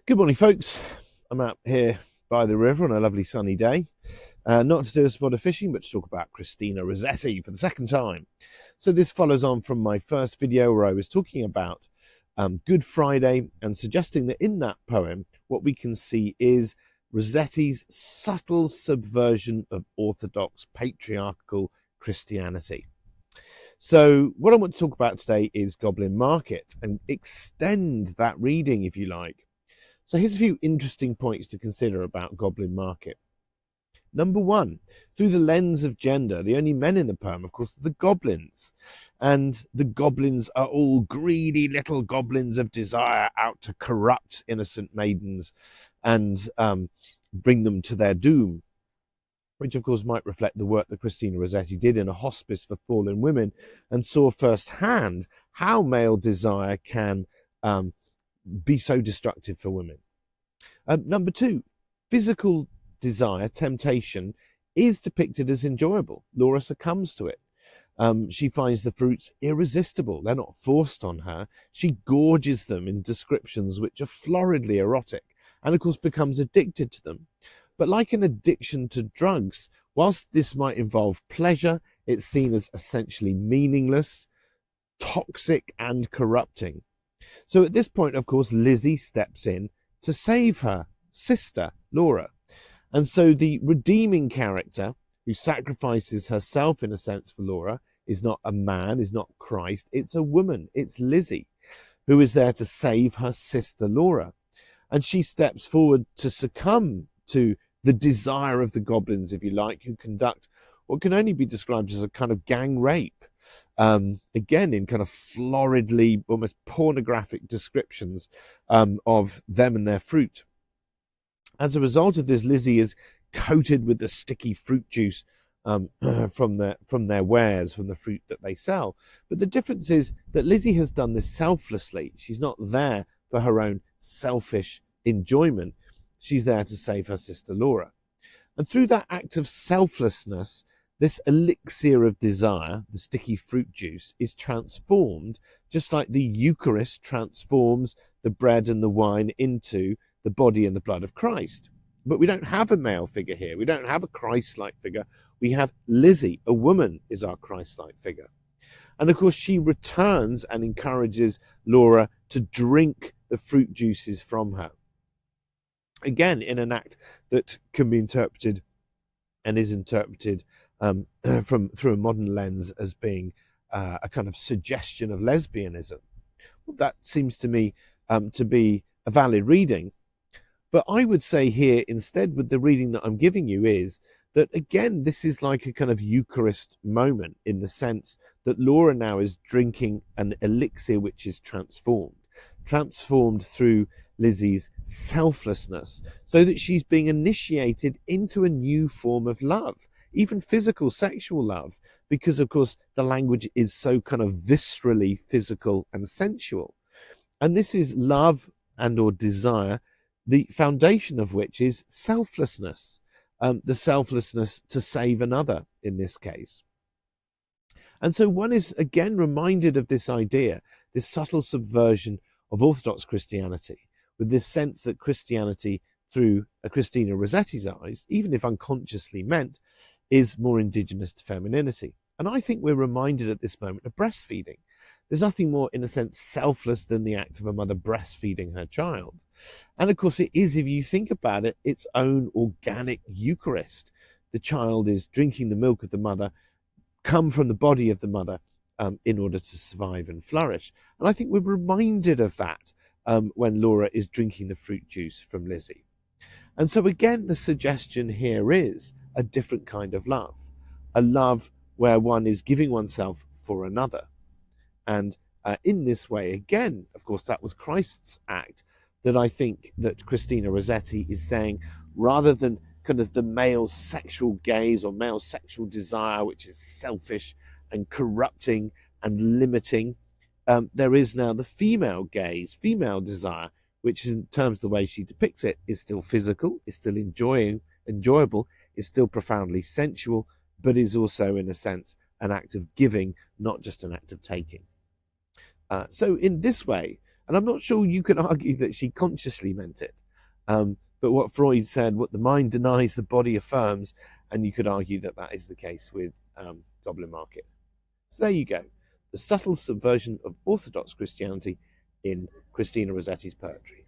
Good morning, folks. I'm out here by the river on a lovely sunny day. Not to do a spot of fishing, but to talk about Christina Rosetti for the second time. So this follows on from my first video where I was talking about Good Friday and suggesting that in that poem, what we can see is Rosetti's subtle subversion of orthodox patriarchal Christianity. So what I want to talk about today is Goblin Market and extend that reading, if you like. So here's a few interesting points to consider about Goblin Market. Number one, through the lens of gender, the only men in the poem, of course, are the goblins. And the goblins are all greedy little goblins of desire out to corrupt innocent maidens and bring them to their doom, which of course might reflect the work that Christina Rosetti did in a hospice for fallen women and saw firsthand how male desire can be so destructive for women. Number two, physical desire, temptation, is depicted as enjoyable. Laura succumbs to it. She finds the fruits irresistible. They're not forced on her. She gorges them in descriptions which are floridly erotic and, of course, becomes addicted to them. But like an addiction to drugs, whilst this might involve pleasure, it's seen as essentially meaningless, toxic, and corrupting. So at this point, of course, Lizzie steps in to save her sister, Laura. And so the redeeming character who sacrifices herself, in a sense, for Laura is not a man, is not Christ. It's a woman. It's Lizzie, who is there to save her sister, Laura. And she steps forward to succumb to the desire of the goblins, if you like, who conduct what can only be described as a kind of gang rape. Again, in kind of floridly, almost pornographic descriptions of them and their fruit. As a result of this, Lizzie is coated with the sticky fruit juice from their wares, from the fruit that they sell. But the difference is that Lizzie has done this selflessly. She's not there for her own selfish enjoyment. She's there to save her sister Laura. And through that act of selflessness, this elixir of desire, the sticky fruit juice, is transformed, just like the Eucharist transforms the bread and the wine into the body and the blood of Christ. But we don't have a male figure here. We don't have a Christ-like figure. We have Lizzie, a woman, is our Christ-like figure. And of course, she returns and encourages Laura to drink the fruit juices from her. Again, in an act that can be interpreted and is interpreted through a modern lens as being a kind of suggestion of lesbianism. Well, that seems to me to be a valid reading. But I would say here instead, with the reading that I'm giving you, is that again, this is like a kind of Eucharist moment in the sense that Laura now is drinking an elixir which is transformed through Lizzie's selflessness, so that she's being initiated into a new form of love, even physical, sexual love, because of course the language is so kind of viscerally physical and sensual. And this is love and or desire, the foundation of which is selflessness, the selflessness to save another in this case. And so one is again reminded of this idea, this subtle subversion of Orthodox Christianity, with this sense that Christianity, through Christina Rosetti's eyes, even if unconsciously meant, is more indigenous to femininity. And I think we're reminded at this moment of breastfeeding. There's nothing more, in a sense, selfless than the act of a mother breastfeeding her child. And of course it is, if you think about it, its own organic Eucharist. The child is drinking the milk of the mother, come from the body of the mother, in order to survive and flourish. And I think we're reminded of that when Laura is drinking the fruit juice from Lizzie. And so again, the suggestion here is a different kind of love, a love where one is giving oneself for another. And in this way, again, of course, that was Christ's act, that I think that Christina Rosetti is saying, rather than kind of the male sexual gaze or male sexual desire, which is selfish and corrupting and limiting, there is now the female gaze, female desire, which in terms of the way she depicts it, is still physical, is still enjoyable, is still profoundly sensual, but is also, in a sense, an act of giving, not just an act of taking. So in this way, And I'm not sure you could argue that she consciously meant it. But what Freud said, what the mind denies, the body affirms, and you could argue that that is the case with Goblin Market. So there you go, the subtle subversion of Orthodox Christianity in Christina Rosetti's poetry.